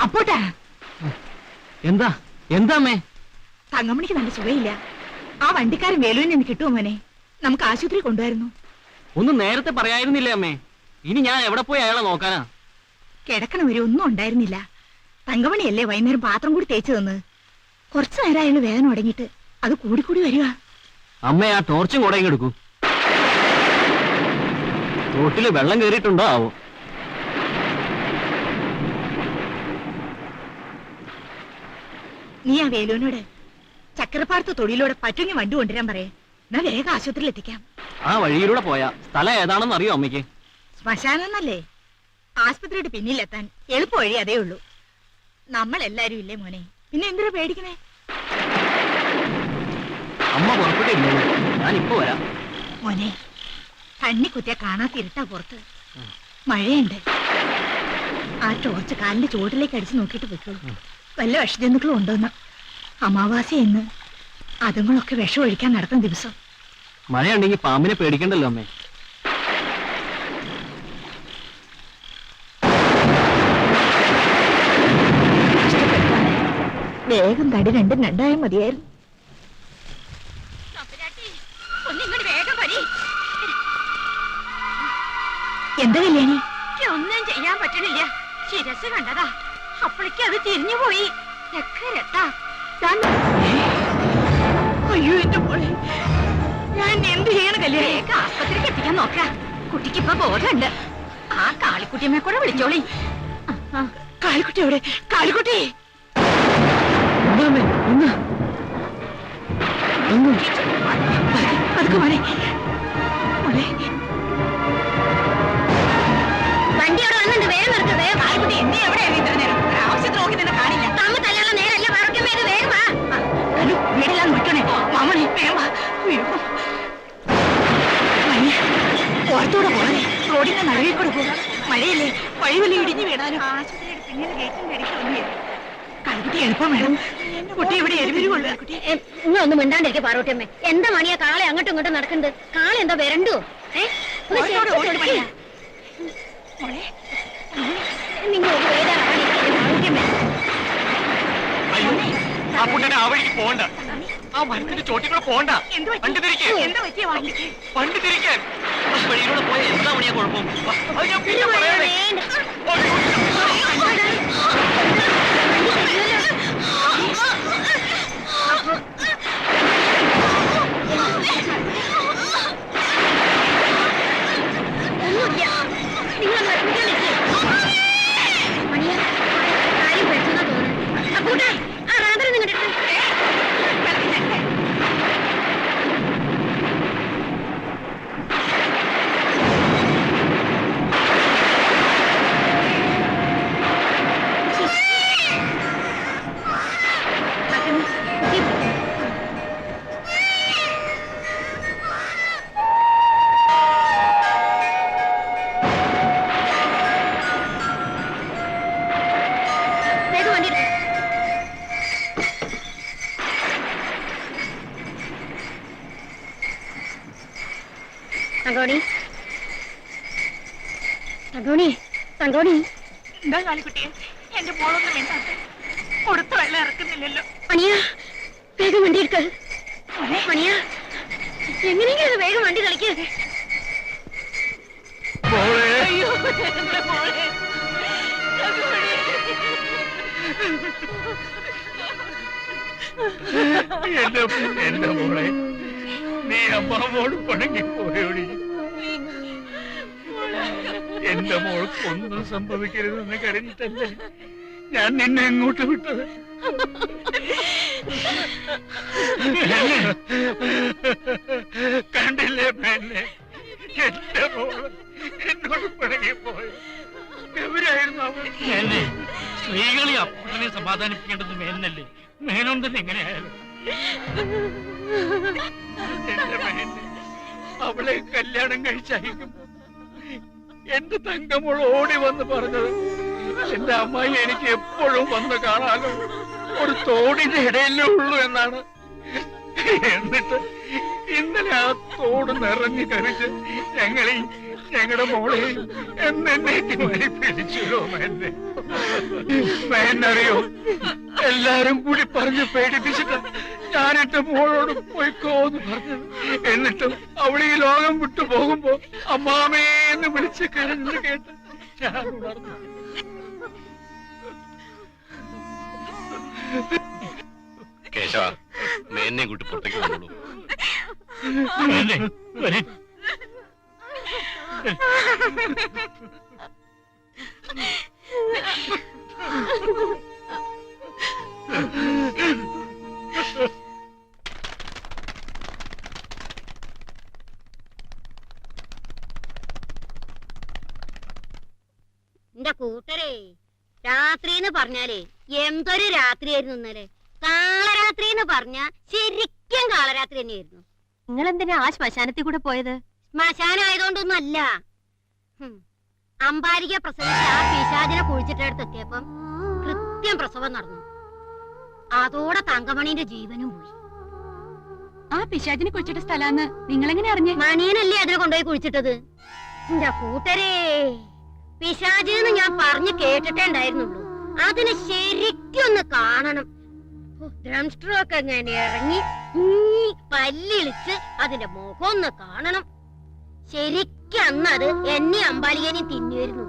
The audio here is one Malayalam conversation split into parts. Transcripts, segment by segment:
അപ്പോട്ടാ എന്താ എന്താ അമ്മേ? തങ്കമണിക്ക് നല്ല സുഖയില്ല. ആ വണ്ടിക്കാരൻ വേലുവിനെ ഒന്ന് കിട്ടുമോ മോനെ? നമുക്ക് ആശുപത്രി കൊണ്ടുവരുന്നു. ഒന്ന് നേരത്തെ പറയായിരുന്നില്ലേ അമ്മേ? ഇനി ഞാൻ എവിടെ പോയി അയാളെ നോക്കാനാ? കിടക്കണ വരെ ഒന്നും ഉണ്ടായിരുന്നില്ല. തങ്കമണിയല്ലേ വൈകുന്നേരം പാത്രം കൂടി തേച്ചു തന്ന്. കുറച്ചു നേരം അയാൾ വേദന തുടങ്ങിയിട്ട് അത് കൂടിക്കൂടി വരിക. അമ്മ ആ ടോർച്ചും കൂടെ എടുക്കൂ. തോട്ടില് വെള്ളം കയറിയിട്ടുണ്ടോ ആവോ? നീ ആ വേലുവിനോട് ചക്രപ്പാടത്ത് തൊടിയിലൂടെ പറ്റുങ്ങി വണ്ടി കൊണ്ടുവരാൻ പറയേ. എന്നാ വേഗം ആശുപത്രിയിൽ എത്തിക്കാം. ആ വഴിയിലൂടെ പോയാ സ്ഥലം ഏതാണെന്ന് അറിയോ അമ്മയ്ക്ക്? ശ്മശാനല്ലേ? ആശുപത്രിയുടെ പിന്നിലെത്താൻ എളുപ്പ വഴി അതേ ഉള്ളൂ. നമ്മളെല്ലാരും ഇല്ലേ മോനെ? പിന്നെ എന്തിനാ പേടിക്കണേ? അമ്മ പുറപ്പെട്ടിരുന്നു, ഞാൻ ഇപ്പൊ വരാം. മോനെ, കണ്ണി കുത്തിയ കാണാത്ത ഇരുട്ടാ പുറത്ത്. മഴയുണ്ട്. ആ ടോർച്ച് കാലിന്റെ ചോട്ടിലേക്ക് അടിച്ചു നോക്കിയിട്ട് പൊയ്ക്കോളൂ. വല്ല വിഷജന്തുക്കളും ഉണ്ടോന്ന്. അമാവാസി എന്ന് അതുങ്ങളൊക്കെ വിഷം ഒഴിക്കാൻ നടത്തുന്ന ദിവസം. മഴയുണ്ടെങ്കിൽ പാമ്പിനെ പേടിക്കണ്ടല്ലോ അമ്മേ. വേഗം തടി രണ്ടും രണ്ടായാൽ മതിയായിരുന്നു. എന്താ കല്യാണി? ഒന്നും ചെയ്യാൻ പറ്റണില്ല. ശിരസ് കണ്ടതാ, അപ്പോഴേക്കും അത് തിരിഞ്ഞു പോയി. അയ്യോ എന്റെ മോളെ, ഞാൻ എന്ത് ചെയ്യണം കല്യാണി? ആസ്പത്രിക്ക് എത്തിക്കാൻ നോക്കാം. കുട്ടിക്ക് ഇപ്പൊ ബോധമുണ്ട്. ആ കാളിക്കുട്ടിയമ്മയെ കൂടെ വിളിച്ചോളി. കാളിക്കുട്ടി എവിടെ? കാളിക്കുട്ടി വണ്ടി അവിടെ വന്നിട്ട് വേഗം നിർത്ത്. വേഗം കാളിക്കുട്ടി എന്നെ എവിടെയാണ് ഇത്ര നേരം? ആവശ്യത്തിന് നോക്കി തന്നെ കാണില്ല. താമ തല്ലാനുള്ള നേരല്ല. വറക്കമേ വേഗം വാ. വീടെല്ലാം വിൽക്കണേ മാമണി. വേഗം വാ. ഓർത്തോടെ പോകണേ. റോഡിന്റെ നടുവിൽ കൂടെ പോകാം. മഴയല്ലേ, വഴിവല്ലി ഇടിഞ്ഞു വീണാലും. ആശുപത്രിയുടെ പിന്നിൽ ഗേറ്റിന്റെ അടിക്ക് വന്നു. കളിക്കുട്ടി എളുപ്പം വേണം. കുട്ടി ഇവിടെ എരിവരുള്ളൂ. ഇങ്ങൊന്നും മിണ്ടാണ്ടിരിക്കെ പാറോട്ടിയമ്മേ. എന്താ മണിയാ കാളെ അങ്ങോട്ടും ഇങ്ങോട്ടും നടക്കുന്നത്? കാളെ എന്താ വരണ്ടോ? നിങ്ങൾ പോകണ്ട. ആ മരത്തിന്റെ ചോട്ടിക്കൂടെ പോകണ്ട. വണ്ടി തിരിക്കാൻ വഴിയിലൂടെ പോയ എന്താ മണിയാ കുഴപ്പം? എന്താ കാളിക്കുട്ടിയെ? എന്റെ മോളൊന്നും വേണ്ടാത്ത കൊടുത്ത വെള്ളം ഇറക്കുന്നില്ലല്ലോ. മണിയാ വേഗം വണ്ടി എടുക്ക. മണിയാ എങ്ങനെയെങ്കിലും വേഗം വണ്ടി കളിക്ക്. എന്റെ മോളെ, നീ അമ്മാവോട് പണങ്ങിപ്പോയോടി. എന്റെ മോൾക്കൊന്നും സംഭവിക്കരുതെന്ന് കരുതിട്ടല്ലേ ഞാൻ നിന്നെ എങ്ങോട്ട് വിട്ടത്? കണ്ടില്ലേ പെണ്ണെ, എന്റെ മോള് എന്നോട് പിണങ്ങിപ്പോയോ? എവരായിരുന്നു അവർ? എന്നെ സ്ത്രീകളെ അപ്പനെ സമാധാനിപ്പിക്കേണ്ടത് മേനല്ലേ? മേനോൻ തന്നെ എങ്ങനെയായാലും എന്റെ മേനെ അവളെ കല്യാണം കഴിച്ചയക്കും. എന്റെ തങ്കമോൾ ഓടി വന്ന് പറഞ്ഞത്, എന്റെ അമ്മായി എനിക്ക് എപ്പോഴും വന്ന് കാണാലോ, ഒരു തോടിന്റെ ഇടയിലേ ഉള്ളൂ എന്നാണ്. എന്നിട്ട് ഇന്നലെ ആ തോട് നിറഞ്ഞു കറിച്ച് ഞങ്ങളെയും ഞങ്ങളുടെ മോളെയും എന്നേക്ക് വഴി പിടിച്ചോ. മേനറിയോ, എല്ലാരും കൂടി പറഞ്ഞ് പേടിപ്പിച്ചിട്ട് ഞാൻ എന്റെ മോളോട് പോയിക്കോന്ന് പറഞ്ഞത്. എന്നിട്ടും അവൾ ഈ ലോകം വിട്ടു പോകുമ്പോ അമ്മാമേന്ന് വിളിച്ച് കരഞ്ഞു കേട്ട് ഞാൻ ഉണർന്നു. കേശവ, മേനെ കൂട്ടി പുറത്തേക്ക് വന്നോളൂ. എന്റെ കൂട്ടരെ, രാത്രിന്ന് പറഞ്ഞാലേ എന്തൊരു രാത്രിയായിരുന്നു ഇന്നലെ. കാളരാത്രി എന്ന് പറഞ്ഞാ ശരിക്കും കാളരാത്രി തന്നെയായിരുന്നു. നിങ്ങൾ എന്തിനാ ആ ശ്മശാനത്തിൽ കൂടെ പോയത്? ശ്മശാനായതുകൊണ്ടൊന്നും അല്ല. അമ്പാലിക പ്രസവിച്ച ആ പിശാചിനെ കുഴിച്ചിട്ടെടുത്തെത്തിയപ്പം കൃത്യം പ്രസവം നടന്നു. അതോടെ തങ്കമണിന്റെ ജീവനും പോയി. ആ പിശാചിനെ കുഴിച്ചിട്ട സ്ഥലാന്ന് നിങ്ങളെങ്ങനെ അറിഞ്ഞേ? മണിയനല്ലേ അതിനെ കൊണ്ടുപോയി കുഴിച്ചിട്ടത്. എന്റെ കൂട്ടരെ, പിശാചെന്ന് ഞാൻ പറഞ്ഞു കേട്ടിട്ടേ ഉണ്ടായിരുന്നുള്ളൂ. അതിനെ ശരിക്കും ഒന്ന് കാണണം. ഡ്രംസ്ട്രോക്ക് അങ്ങനെ ഇറങ്ങി പല്ലിളിച്ച് അതിന്റെ മുഖം ഒന്ന് കാണണം. ശരിക്കും അന്ന് അത് എന്നെ അമ്പാലികനെയും തിന്നുമായിരുന്നു.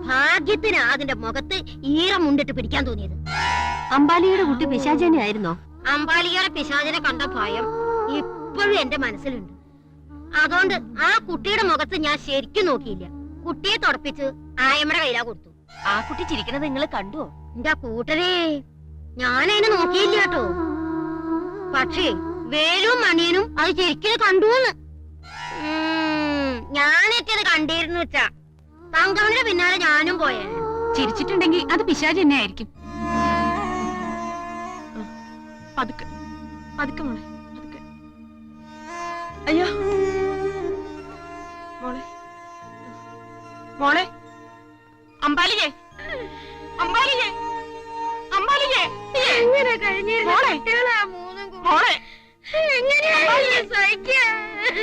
ഭാഗ്യത്തിന് അതിന്റെ മുഖത്ത് ഈറമുണ്ടിട്ട് പിടിക്കാൻ തോന്നിയത്. അമ്പാലിയുടെ കുട്ടി പിശാചനെ ആയിരുന്നോ? അമ്പാലികയുടെ പിശാചിനെ കണ്ട ഭയം ഇപ്പോഴും എന്റെ മനസ്സിലുണ്ട്. അതുകൊണ്ട് ആ കുട്ടിയുടെ മുഖത്ത് ഞാൻ ശരിക്കും നോക്കിയില്ല. കുട്ടിയെ തുടപ്പിച്ച് ആയമ്മയുടെ കയ്യിലാ കൊടുത്തു. ആ കുട്ടി ചിരിക്കണത് നിങ്ങൾ കണ്ടുവോ? എന്റെ കൂട്ടരെ, ഞാനതിനെ നോക്കിയില്ല കേട്ടോ. പക്ഷേ വേലും മണിയനും അത് ശരിക്കും കണ്ടുന്ന്. ഞാനേറ്റത് കണ്ടിരുന്നു വെച്ചാ തങ്കമണിയുടെ പിന്നാലെ ഞാനും പോയേ. ചിരിച്ചിട്ടുണ്ടെങ്കിൽ അത് പിശാച് തന്നെ ആയിരിക്കും. പതുക്കെ പതുക്കെ മോളെ, പതുക്കെ. അയ്യോ മോളെ, മോളെ, അമ്പാലികേ, അമ്പാലികേ, അമ്പാലികേ, എങ്ങനെ കഴിഞ്ഞിരുന്നു മോളെ, കുട്ടികളാ മൂന്നും കൂടി? മോളെ, എങ്ങനെയാ സഹിക്കാ?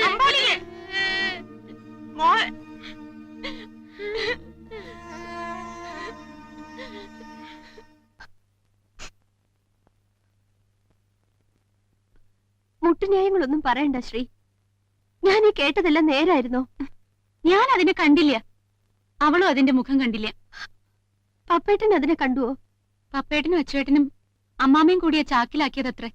അമ്പാലികേ, മോളെ. മുട്ടുന്യായങ്ങളൊന്നും പറയണ്ട ശ്രീ. ഞാൻ ഈ കേട്ടതെല്ലാം നേരായിരുന്നോ? ഞാൻ അതിനെ കണ്ടില്ല. അവളും അതിന്റെ മുഖം കണ്ടില്ല. പപ്പേട്ടൻ അതിനെ കണ്ടുവോ? പപ്പേട്ടനും അച്ചുവേട്ടനും അമ്മാമയും കൂടിയ ചാക്കിലാക്കിയതത്രേ.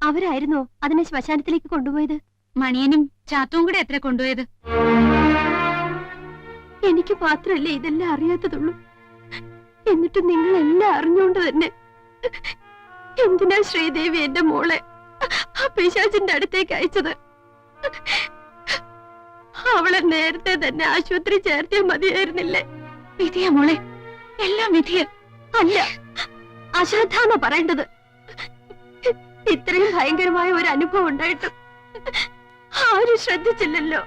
അവരായിരുന്നോ അതിനെ ശ്മശാനത്തിലേക്ക് കൊണ്ടുപോയത്? മണിയനും ചാത്തവും കൂടെ എത്ര കൊണ്ടുപോയത്? എനിക്ക് മാത്രല്ലേ ഇതെല്ലാം അറിയാത്തതുള്ളൂ. എന്നിട്ട് നിങ്ങൾ എല്ലാം അറിഞ്ഞുകൊണ്ട് തന്നെ എന്തിനാ ശ്രീദേവി എന്റെ മോളെ ആ പിശാചിന്റെ അടുത്തേക്ക് അയച്ചത്? അവളെ നേരത്തെ തന്നെ ആശുപത്രി ചേർത്തിയാ മതിയായിരുന്നില്ലേ? വിധിയാ മോളെ, എല്ലാം വിധിയ. അല്ല, അശ്രദ്ധാന്നാ പറയേണ്ടത്. ഇത്രയും ഭയങ്കരമായ ഒരു അനുഭവം ഉണ്ടായിട്ടും ആരും ശ്രദ്ധിച്ചില്ലല്ലോ.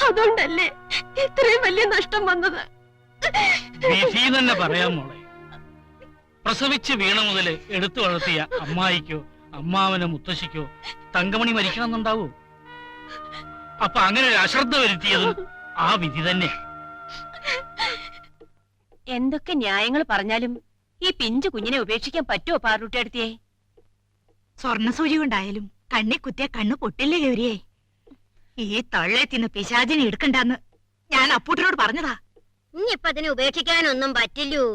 അതുകൊണ്ടല്ലേ ഇത്രയും വലിയ നഷ്ടം വന്നത്. വിധി തന്നെ പറയാം മോളെ. പ്രസവിച്ച് വീണ മുതല് എടുത്തു വളർത്തിയ അമ്മായിക്കോ അമ്മാവനോ മുത്തശ്ശിക്കോ തങ്കമണി മരിക്കണമെന്നുണ്ടാവൂ? അപ്പൊ അങ്ങനെ ഒരു അശ്രദ്ധ വരുത്തിയതും ആ വിധി തന്നെ. എന്തൊക്കെ ന്യായങ്ങൾ പറഞ്ഞാലും ഈ പിഞ്ചു കുഞ്ഞിനെ ഉപേക്ഷിക്കാൻ പറ്റുമോ പാറൂട്ടിയടുത്തിയെ? സ്വർണ്ണസൂചി കൊണ്ടായാലും കണ്ണി കുത്തിയ കണ്ണ് പൊട്ടില്ലേ ഗൗരിയെ? ഈ തള്ളെ തിന്ന് പിശാചിനെ എടുക്കണ്ടെന്ന് ഞാൻ അപ്പൂട്ടനോട് പറഞ്ഞതാ. ഇനിയിപ്പൊ അതിനെ ഉപേക്ഷിക്കാനൊന്നും പറ്റില്ലൂ.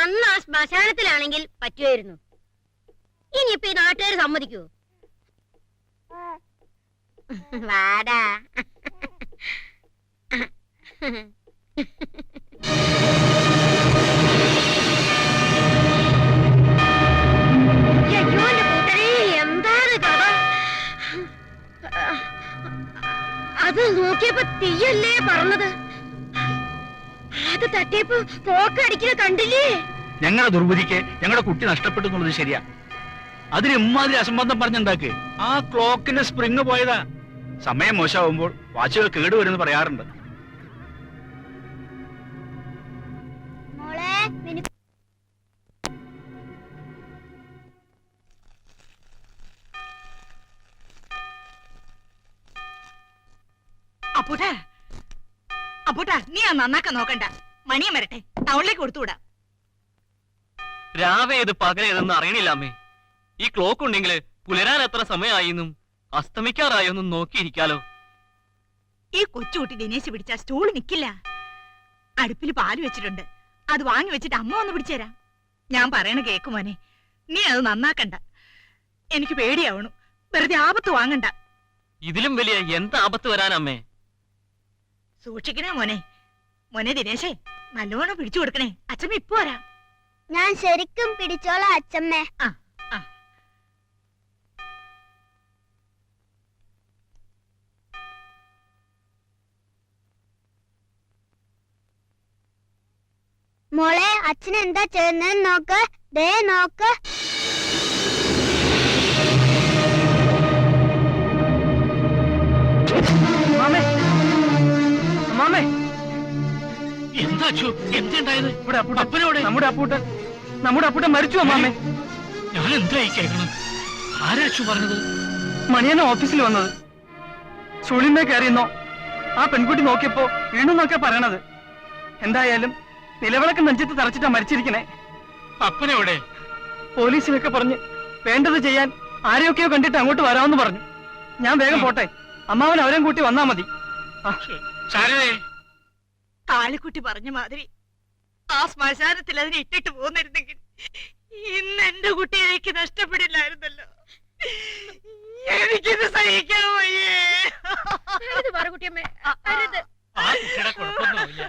അന്ന് ആ ശ്മശാനത്തിലാണെങ്കിൽ പറ്റുമായിരുന്നു. ഇനിയിപ്പൊ ഈ നാട്ടുകാർ സമ്മതിക്കൂ? വാടാ. എന്താണ് കഥ? അത് നോക്കിയപ്പോ തീയല്ലേ പറഞ്ഞത്. അത് തട്ടിയപ്പോ പോക്കടിക്കുന്ന കണ്ടില്ലേ? ഞങ്ങളുടെ ദുർബുദ്ധിക്ക് ഞങ്ങളുടെ കുട്ടി നഷ്ടപ്പെട്ടു എന്നുള്ളത് ശരിയാ. അതിന് ഇമ്മാതിരി അസംബന്ധം പറഞ്ഞുണ്ടാക്ക്. ആ ക്ലോക്കിന്റെ സ്പ്രിങ് പോയതാ. സമയം മോശമാവുമ്പോൾ വാച്ചുകൾ കേടുവരുമെന്ന് പറയാറുണ്ട്. അപ്പൂട്ട, അപ്പോട്ടാ നീ ആ നന്നാക്കാൻ നോക്കണ്ട. മണിയെ വരട്ടെ, ടൗണിലേക്ക് കൊടുത്തുവിടാം. രാവേ ഇത് പകലേതെന്ന് അറിയണില്ല അമ്മേ. ഈ ക്ലോക്ക് ഉണ്ടെങ്കിൽ പുലരാൻ എത്ര സമയമായിന്നും അസ്തമിക്കാറായൊന്നും നോക്കിയിരിക്കാലോ. ഈ കൊച്ചുകുട്ടി ദിനേശ് പിടിച്ചാ സ്റ്റൂള് നിക്കില്ല. അടുപ്പിൽ പാല് വെച്ചിട്ടുണ്ട്, അത് വാങ്ങി വെച്ചിട്ട് അമ്മ ഒന്ന് പിടിച്ചേരാം. ഞാൻ പറയണ കേക്ക് മോനെ, നീ അത് നന്നാക്കണ്ട. എനിക്ക് പേടിയാവണു. വെറുതെ ആപത്ത് വാങ്ങണ്ട. ഇതിലും വലിയ എന്ത് ആപത്ത് വരാനമ്മേ? സൂക്ഷിക്കണേ മോനെ. മോനെ ദിനേശേ, നല്ലോണം പിടിച്ചു കൊടുക്കണേ. അച്ഛമ്മ ഇപ്പൊ വരാം. ഞാൻ ശരിക്കും പിടിച്ചോളാം അച്ഛമ്മേ. ആ ആ മോളെ, അച്ഛൻ എന്താ ചെയ്യുന്നതെന്ന് നോക്ക്. ദേ നോക്ക്. എന്താ അച്ചു, എന്തുണ്ടായത്? നമ്മുടെ അപ്പൂട്ടൻ മരിച്ചു അമ്മാമേ. ഞാൻ എന്തായി കേൾക്കണം? ആരാ അച്ചു പറഞ്ഞത്? മണിയനെ ഓഫീസിൽ വന്നത് സ്കൂളിന്മേ കയറിയെന്നോ. ആ പെൺകുട്ടി നോക്കിയപ്പോ വീണെന്നൊക്കെ പറയണത്. എന്തായാലും നിലവിളക്ക് നെഞ്ചത്ത് തറച്ചിട്ടാ മരിച്ചിരിക്കണേ. അപ്പനെവിടെ? പോലീസിനൊക്കെ പറഞ്ഞ് വേണ്ടത് ചെയ്യാൻ ആരെയൊക്കെയോ കണ്ടിട്ട് അങ്ങോട്ട് വരാമെന്ന് പറഞ്ഞു. ഞാൻ വേഗം പോട്ടെ, അമ്മാവൻ അവരെയും കൂട്ടി വന്നാ മതി. ശാരദേ, കാളിക്കുട്ടി പറഞ്ഞ മാതിരി ആ ശ്മശാനത്തിൽ അതിനെ ഇട്ടിട്ട് പോന്നിരുന്നെങ്കിൽ ഇന്ന് എന്റെ കുട്ടിയിലേക്ക് നഷ്ടപ്പെടില്ലായിരുന്നല്ലോ. എനിക്കിത് സഹിക്കാൻ വയ്യേ. ആ കുട്ടിയുടെ കുഴപ്പമൊന്നുമില്ല,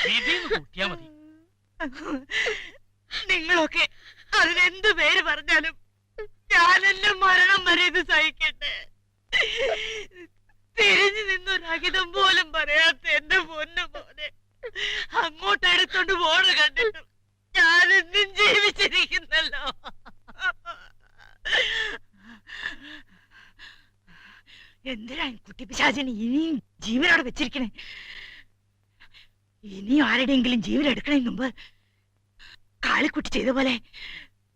വിധിന്ന് കൂട്ടിയാ മതി. നിങ്ങളൊക്കെ അതിനെന്ത് പേര് പറഞ്ഞാലും ഞാൻ എന്റെ മരണം വരെ ഇത് സഹിക്കട്ടെ. തിരിഞ്ഞു നിന്നൊരഹിതം പോലും പറയാത്ത എന്റെ പൊന്നു പോലെ അങ്ങോട്ട് എടുത്തോണ്ട് പോണ കണ്ടിട്ടും ഞാനെന്നും ജീവിച്ചിരിക്കുന്നല്ലോ. എന്തിനാ കുട്ടിപ്പിശാചിനെ ഇനിയും ജീവനോടെ വെച്ചിരിക്കണേ? ഇനിയും ആരുടെയെങ്കിലും ജീവൻ എടുക്കണതിന് മുമ്പ് കാളിക്കുട്ടി ചെയ്ത പോലെ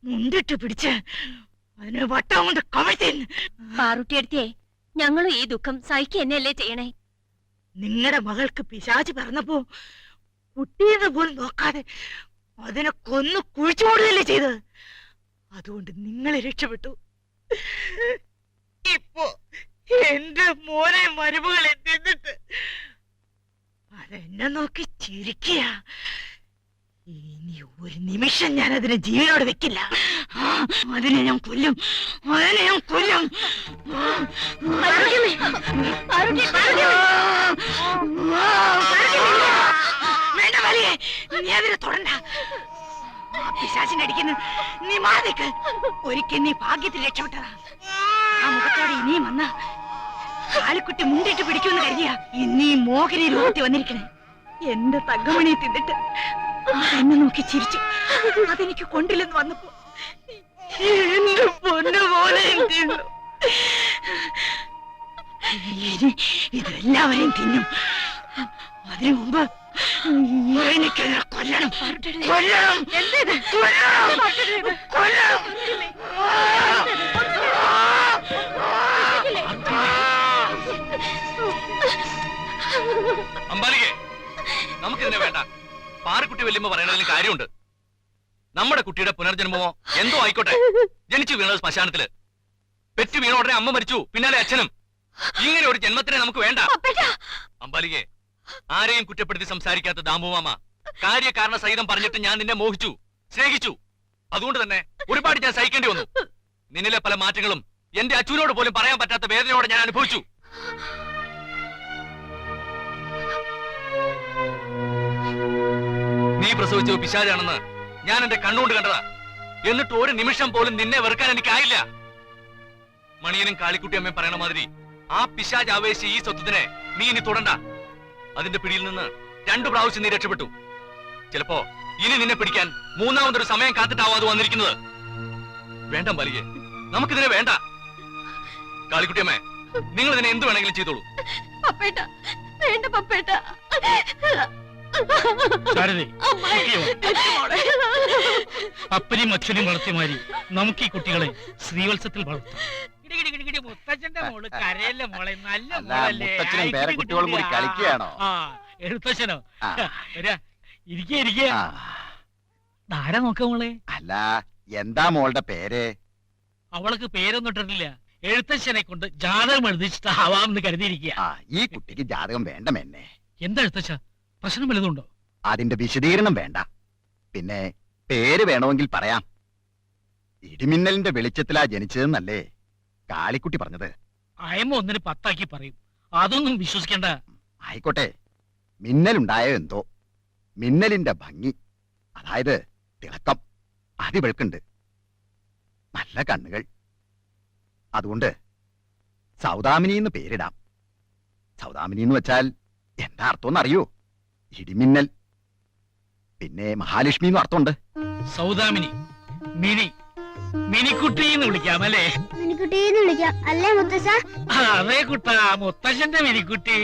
മുണ്ടിട്ട് പിടിച്ച് അതിന് വട്ടം കൊണ്ട് കമഴ്ത്തേന്ന്. പാറുട്ടിയെടുത്തേ, ഞങ്ങളും ഈ ദുഃഖം സഹിക്കുക തന്നെയല്ലേ ചെയ്യണേ. നിങ്ങളുടെ മകൾക്ക് പിശാച് പറഞ്ഞപ്പോ കുട്ടീനെ പോലും നോക്കാതെ അതിനെ കൊന്നു കുഴിച്ചുകൂടുകയല്ലേ ചെയ്തത്. അതുകൊണ്ട് നിങ്ങൾ രക്ഷപ്പെട്ടു. ഇപ്പോ എന്റെ മോനെ മരുമകളെ തിന്നിട്ട് അതെന്നെ നോക്കി ചിരിക്കുക. ഇനി ഒരു നിമിഷം ഞാൻ അതിനെ ജീവനോട് വെക്കില്ല. അതിനെ ഞാൻ കൊല്ലും, അതിനെ ഞാൻ കൊല്ലും. വേണ്ട വലിയേ, നീ അതിനെ തൊടണ്ട. പിശാചിനെ അടിക്കുന്നു. നീ മാറിക്ക്. ഒരിക്കൽ നീ ഭാഗ്യത്തിൽ രക്ഷപ്പെട്ടതാ. ആ മുഖത്തോടെ ഇനിയും വന്ന കാളിക്കുട്ടി മുണ്ടിട്ട് പിടിക്കുമെന്ന് കരുതിയാ ഇന്നീ മോഹനെ രൂപത്തിൽ വന്നിരിക്കണേ. എന്റെ തങ്കമണിയെ തിന്നിട്ട് എന്നെ നോക്കി ചിരിച്ചു. അതെനിക്ക് കൊണ്ടില്ലെന്ന് വന്നപ്പോ എന്റെ പൊന്നു പോലെ ഇനി ഇതെല്ലാവരെയും തിന്നും. അതിനു മുമ്പ് എനിക്കെതിരെ കൊല്ലണം, കൊല്ലണം, കൊല്ലണം, കൊല്ലണം. അമ്പാലികേ, നമുക്കിതിനെ വേണ്ട. പാറക്കുട്ടി വല്യമ്മ പറയണതിന് കാര്യമുണ്ട്. നമ്മുടെ കുട്ടിയുടെ പുനർജന്മമോ എന്തോ ആയിക്കോട്ടെ, ജനിച്ചു വീണത് ശ്മശാനത്തില്. പെറ്റു വീണ ഉടനെ അമ്മ മരിച്ചു, പിന്നാലെ അച്ഛനും. ഇങ്ങനെ ഒരു ജന്മത്തിനെ നമുക്ക് വേണ്ട. അമ്പാലികേ, ആരെയും കുറ്റപ്പെടുത്തി സംസാരിക്കാത്ത ദാമുമാമ കാര്യകാരണ സഹിതം പറഞ്ഞിട്ട് ഞാൻ നിന്നെ മോഹിച്ചു, സ്നേഹിച്ചു. അതുകൊണ്ട് തന്നെ ഒരുപാട് ഞാൻ സഹിക്കേണ്ടി വന്നു. നിന്നിലെ പല മാറ്റങ്ങളും എന്റെ അച്ഛനോട് പോലും പറയാൻ പറ്റാത്ത വേദനയോടെ ഞാൻ അനുഭവിച്ചു. നീ പ്രസവിച്ച പിശാചാണെന്ന് ഞാൻ എന്റെ കണ്ണുകൊണ്ട് കണ്ടതാ. എന്നിട്ട് ഒരു നിമിഷം പോലും നിന്നെ വെറുക്കാൻ എനിക്കായില്ല. മണിയനും കാളിക്കുട്ടിയമ്മയും പറയണ മാതിരി ആ പിശാച് ആവേശി ഈ സ്വത്വത്തിനെ നീ ഇനി തൊടണ്ട. അതിന്റെ പിടിയിൽ നിന്ന് 2 പ്രാവശ്യം നീ രക്ഷപ്പെട്ടു. ചിലപ്പോ ഇനി നിന്നെ പിടിക്കാൻ മൂന്നാമതൊരു സമയം കാത്തിട്ടാവും അത് വന്നിരിക്കുന്നത്. വേണ്ട ബാലികെ, നമുക്കിതിനെ വേണ്ട. കാളിക്കുട്ടിയമ്മേ, നിങ്ങൾ ഇതിനെ എന്ത് വേണമെങ്കിലും ചെയ്തോളൂ. വേണ്ട പപ്പേട്ട. ശാരദേ, അപ്പനെയും അച്ഛനെയും വളർത്തിമാരി നമുക്ക് ഈ കുട്ടികളെ ശ്രീവത്സത്തിൽ വളർത്താം. മുത്തച്ഛന്റെ മോള് കരയല്ലേ മോളെ, നല്ല മുത്തച്ഛനും പേരക്കുട്ടികളും കൂടി കളിക്കുകയാണോ? എഴുത്തച്ഛനോ ആ. വരാ ഇരിക്കുക ആ, ധാരാ നോക്ക മോളെ. അല്ല എന്താ മോളുടെ പേര്? അവൾക്ക് പേരൊന്നും ഇട്ടിട്ടില്ല. എഴുത്തച്ഛനെ കൊണ്ട് ജാതകം എഴുതിച്ചിട്ടാവാമെന്ന് കരുതിയിരിക്കുക. ആ, ഈ കുട്ടിക്ക് ജാതകം വേണ്ടമെന്നെ. എന്താ എഴുത്തച്ഛ, പ്രശ്നം വലുതുണ്ടോ? അതിന്റെ വിശദീകരണം വേണ്ട. പിന്നെ പേര് വേണമെങ്കിൽ പറയാം. ഇടിമിന്നലിന്റെ വെളിച്ചത്തിലാ ജനിച്ചതെന്നല്ലേ കാളിക്കുട്ടി പറഞ്ഞത്? അയമ 1-ന് 10 പറയും. അതൊന്നും വിശ്വസിക്കണ്ട. ആയിക്കോട്ടെ, മിന്നലുണ്ടായോ എന്തോ. മിന്നലിന്റെ ഭംഗി, അതായത് തിളക്കം, അതിവൾക്കുണ്ട്. നല്ല കണ്ണുകൾ. അതുകൊണ്ട് സൗദാമിനി എന്ന് പേരിടാം. സൗദാമിനി എന്ന് വെച്ചാൽ എന്താ അർത്ഥം അറിയോ? ഇടിമിന്നൽ. പിന്നെ മഹാലക്ഷ്മി എന്നും അർത്ഥമുണ്ട്. സൗദാമിനി, മിനിക്കുട്ടി എന്ന് വിളിക്കാം അല്ലേ? മിനിക്കുട്ടീന്ന് വിളിക്കാം അല്ലേ മുത്തശ്ശ? അതേ കുട്ടാ, മുത്തശ്ശന്റെ മിനിക്കുട്ടി.